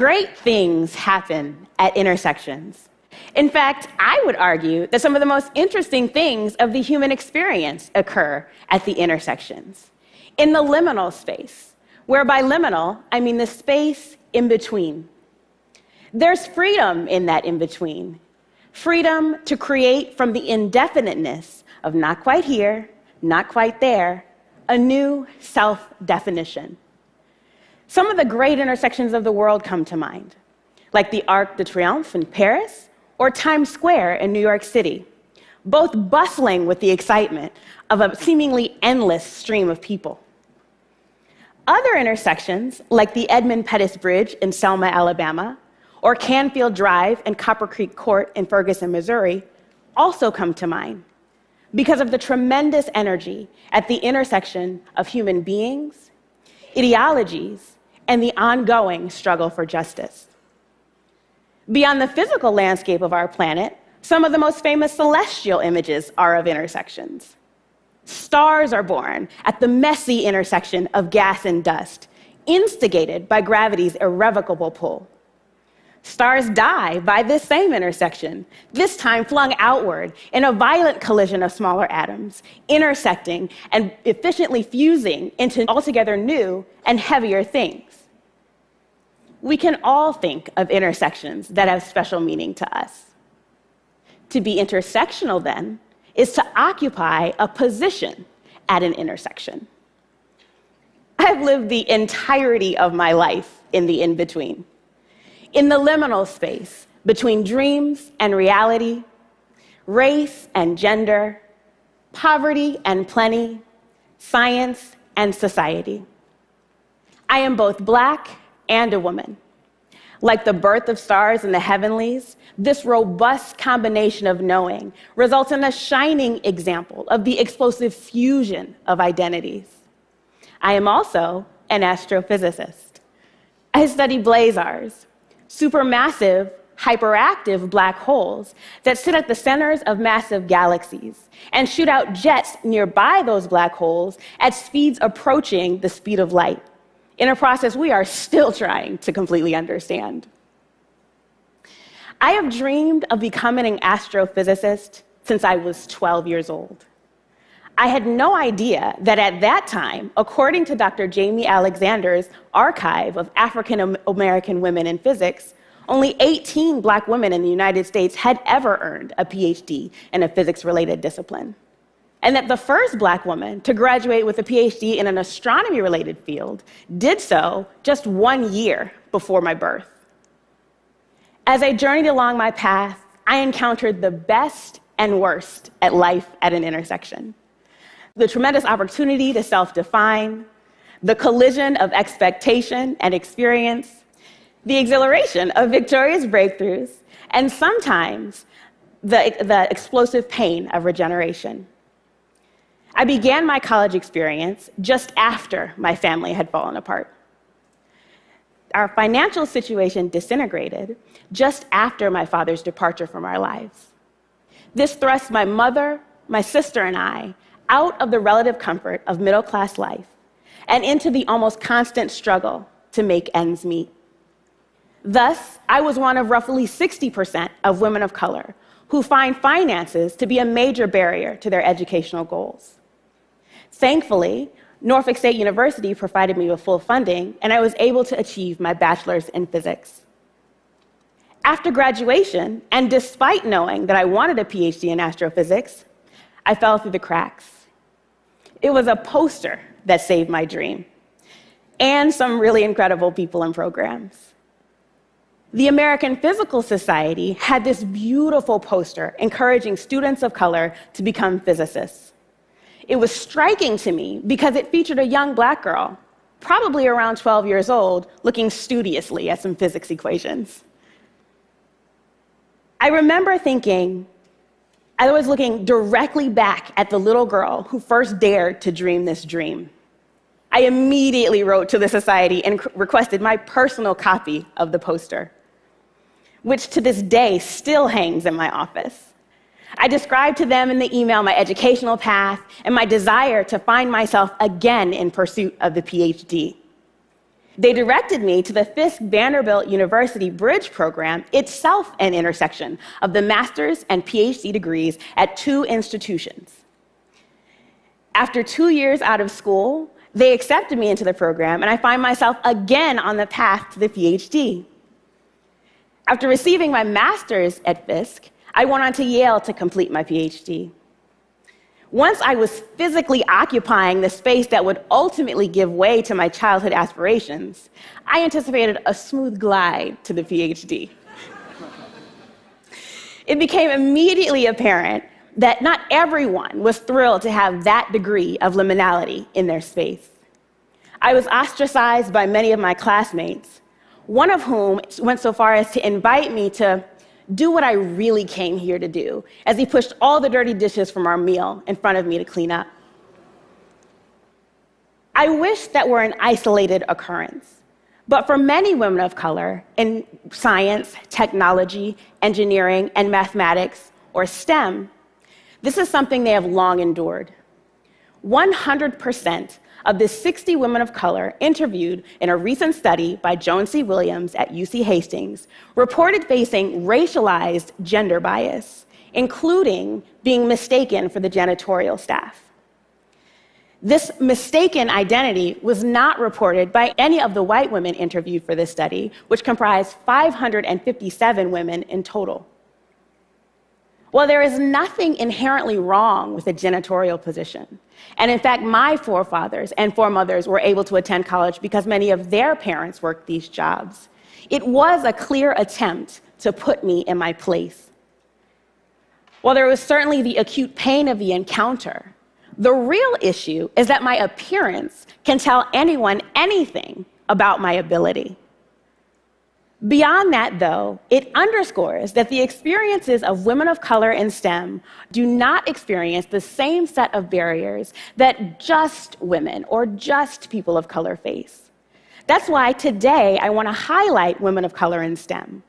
Great things happen at intersections. In fact, I would argue that some of the most interesting things of the human experience occur at the intersections, in the liminal space, where by liminal, I mean the space in between. There's freedom in that in-between, freedom to create from the indefiniteness of not quite here, not quite there, a new self-definition. Some of the great intersections of the world come to mind, like the Arc de Triomphe in Paris or Times Square in New York City, both bustling with the excitement of a seemingly endless stream of people. Other intersections, like the Edmund Pettus Bridge in Selma, Alabama, or Canfield Drive and Copper Creek Court in Ferguson, Missouri, also come to mind because of the tremendous energy at the intersection of human beings, ideologies, and the ongoing struggle for justice. Beyond the physical landscape of our planet, some of the most famous celestial images are of intersections. Stars are born at the messy intersection of gas and dust, instigated by gravity's irrevocable pull. Stars die by this same intersection, this time flung outward in a violent collision of smaller atoms, intersecting and efficiently fusing into altogether new and heavier things. We can all think of intersections that have special meaning to us. To be intersectional, then, is to occupy a position at an intersection. I've lived the entirety of my life in the in-between, in the liminal space between dreams and reality, race and gender, poverty and plenty, science and society. I am both Black and a woman. Like the birth of stars in the heavenlies, this robust combination of knowing results in a shining example of the explosive fusion of identities. I am also an astrophysicist. I study blazars, supermassive, hyperactive black holes that sit at the centers of massive galaxies and shoot out jets nearby those black holes at speeds approaching the speed of light, in a process we are still trying to completely understand. I have dreamed of becoming an astrophysicist since I was 12 years old. I had no idea that at that time, according to Dr. Jamie Alexander's archive of African American women in physics, only 18 Black women in the United States had ever earned a PhD in a physics-related discipline, and that the first Black woman to graduate with a PhD in an astronomy-related field did so just 1 year before my birth. As I journeyed along my path, I encountered the best and worst at life at an intersection. The tremendous opportunity to self-define, the collision of expectation and experience, the exhilaration of victorious breakthroughs, and sometimes the explosive pain of regeneration. I began my college experience just after my family had fallen apart. Our financial situation disintegrated just after my father's departure from our lives. This thrust my mother, my sister, and I out of the relative comfort of middle-class life and into the almost constant struggle to make ends meet. Thus, I was one of roughly 60% of women of color who find finances to be a major barrier to their educational goals. Thankfully, Norfolk State University provided me with full funding, and I was able to achieve my bachelor's in physics. After graduation, and despite knowing that I wanted a PhD in astrophysics, I fell through the cracks. It was a poster that saved my dream, and some really incredible people and programs. The American Physical Society had this beautiful poster encouraging students of color to become physicists. It was striking to me because it featured a young Black girl, probably around 12 years old, looking studiously at some physics equations. I remember thinking, I was looking directly back at the little girl who first dared to dream this dream. I immediately wrote to the society and requested my personal copy of the poster, which to this day still hangs in my office. I described to them in the email my educational path and my desire to find myself again in pursuit of the PhD. They directed me to the Fisk Vanderbilt University Bridge program, itself an intersection of the master's and PhD degrees at two institutions. After 2 years out of school, they accepted me into the program, and I find myself again on the path to the PhD. After receiving my master's at Fisk, I went on to Yale to complete my PhD. Once I was physically occupying the space that would ultimately give way to my childhood aspirations, I anticipated a smooth glide to the PhD. It became immediately apparent that not everyone was thrilled to have that degree of liminality in their space. I was ostracized by many of my classmates, one of whom went so far as to invite me to do what I really came here to do, as he pushed all the dirty dishes from our meal in front of me to clean up. I wish that were an isolated occurrence, but for many women of color in science, technology, engineering, and mathematics, or STEM, this is something they have long endured. 100% of the 60 women of color interviewed in a recent study by Joan C. Williams at UC Hastings reported facing racialized gender bias, including being mistaken for the janitorial staff. This mistaken identity was not reported by any of the white women interviewed for this study, which comprised 557 women in total. Well, there is nothing inherently wrong with a janitorial position. And in fact, my forefathers and foremothers were able to attend college because many of their parents worked these jobs. It was a clear attempt to put me in my place. While there was certainly the acute pain of the encounter, the real issue is that my appearance can tell anyone anything about my ability. Beyond that, though, it underscores that the experiences of women of color in STEM do not experience the same set of barriers that just women or just people of color face. That's why today I want to highlight women of color in STEM,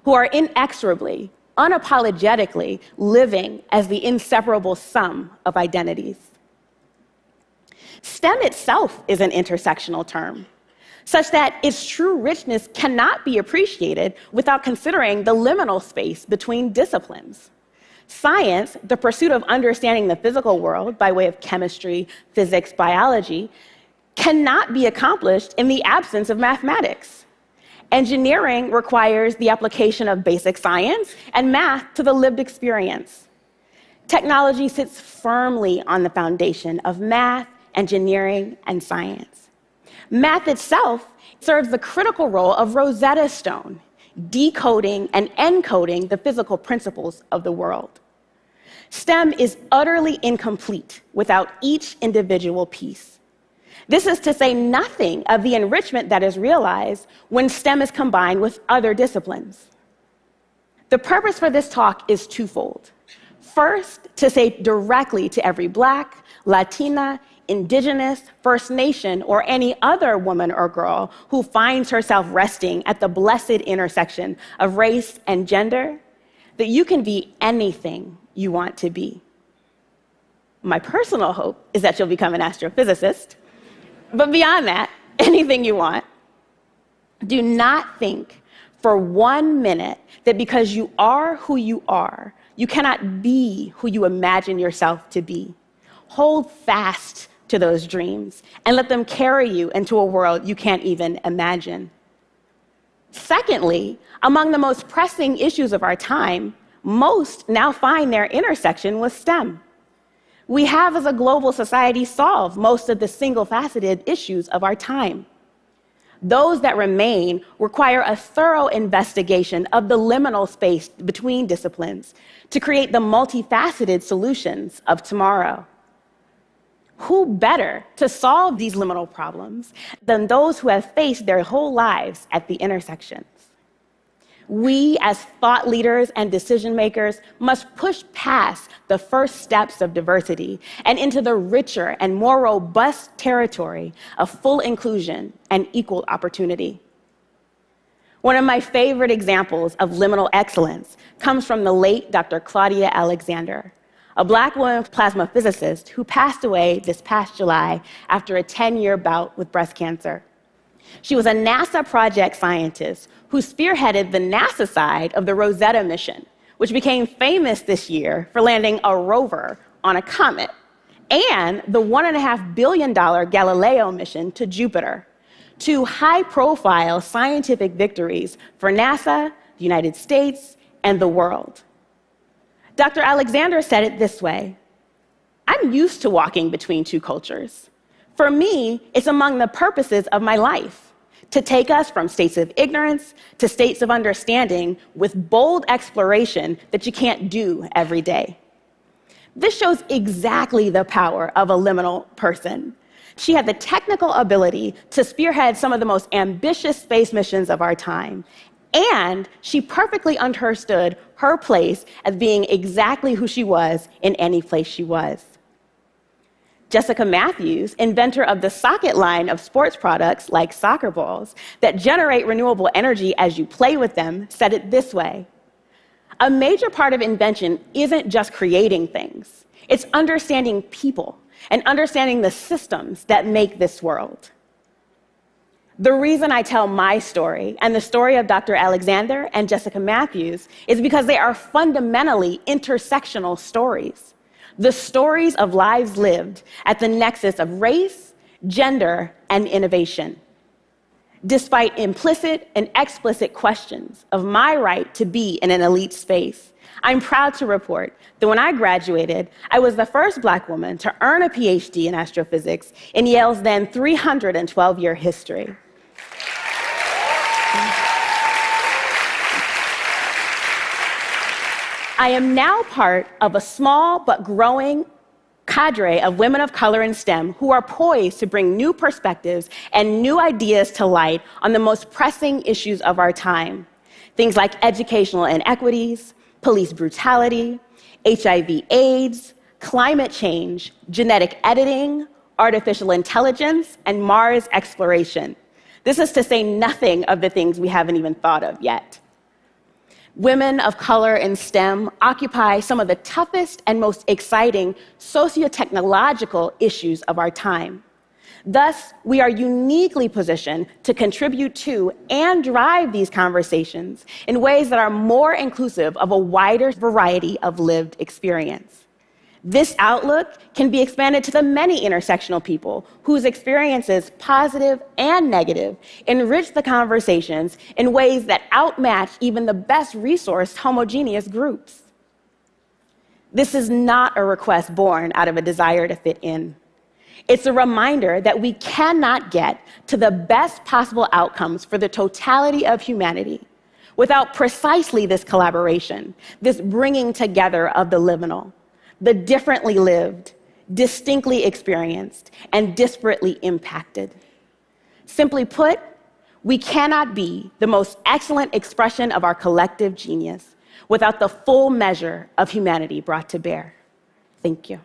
who are inexorably, unapologetically living as the inseparable sum of identities. STEM itself is an intersectional term, such that its true richness cannot be appreciated without considering the liminal space between disciplines. Science, the pursuit of understanding the physical world by way of chemistry, physics, biology, cannot be accomplished in the absence of mathematics. Engineering requires the application of basic science and math to the lived experience. Technology sits firmly on the foundation of math, engineering, and science. Math itself serves the critical role of Rosetta Stone, decoding and encoding the physical principles of the world. STEM is utterly incomplete without each individual piece. This is to say nothing of the enrichment that is realized when STEM is combined with other disciplines. The purpose for this talk is twofold. First, to say directly to every Black, Latina, Indigenous, First Nation, or any other woman or girl who finds herself resting at the blessed intersection of race and gender, that you can be anything you want to be. My personal hope is that you'll become an astrophysicist, but beyond that, anything you want. Do not think for 1 minute that because you are who you are, you cannot be who you imagine yourself to be. Hold fast to those dreams and let them carry you into a world you can't even imagine. Secondly, among the most pressing issues of our time, most now find their intersection with STEM. We have, as a global society, solved most of the single-faceted issues of our time. Those that remain require a thorough investigation of the liminal space between disciplines to create the multifaceted solutions of tomorrow. Who better to solve these liminal problems than those who have faced their whole lives at the intersections? We, as thought leaders and decision makers, must push past the first steps of diversity and into the richer and more robust territory of full inclusion and equal opportunity. One of my favorite examples of liminal excellence comes from the late Dr. Claudia Alexander, a Black woman plasma physicist who passed away this past July after a 10-year bout with breast cancer. She was a NASA project scientist who spearheaded the NASA side of the Rosetta mission, which became famous this year for landing a rover on a comet, and the $1.5 billion Galileo mission to Jupiter, two high-profile scientific victories for NASA, the United States, and the world. Dr. Alexander said it this way: "I'm used to walking between two cultures. For me, it's among the purposes of my life, to take us from states of ignorance to states of understanding with bold exploration that you can't do every day." This shows exactly the power of a liminal person. She had the technical ability to spearhead some of the most ambitious space missions of our time, and she perfectly understood her place as being exactly who she was in any place she was. Jessica Matthews, inventor of the Socket line of sports products like soccer balls that generate renewable energy as you play with them, said it this way: "A major part of invention isn't just creating things. It's understanding people and understanding the systems that make this world." The reason I tell my story and the story of Dr. Alexander and Jessica Matthews is because they are fundamentally intersectional stories. The stories of lives lived at the nexus of race, gender, and innovation. Despite implicit and explicit questions of my right to be in an elite space, I'm proud to report that when I graduated, I was the first Black woman to earn a PhD in astrophysics in Yale's then 312-year history. I am now part of a small but growing cadre of women of color in STEM who are poised to bring new perspectives and new ideas to light on the most pressing issues of our time. Things like educational inequities, police brutality, HIV/AIDS, climate change, genetic editing, artificial intelligence, and Mars exploration. This is to say nothing of the things we haven't even thought of yet. Women of color in STEM occupy some of the toughest and most exciting socio-technological issues of our time. Thus, we are uniquely positioned to contribute to and drive these conversations in ways that are more inclusive of a wider variety of lived experience. This outlook can be expanded to the many intersectional people whose experiences, positive and negative, enrich the conversations in ways that outmatch even the best resourced homogeneous groups. This is not a request born out of a desire to fit in. It's a reminder that we cannot get to the best possible outcomes for the totality of humanity without precisely this collaboration, this bringing together of the liminal, the differently lived, distinctly experienced, and disparately impacted. Simply put, we cannot be the most excellent expression of our collective genius without the full measure of humanity brought to bear. Thank you.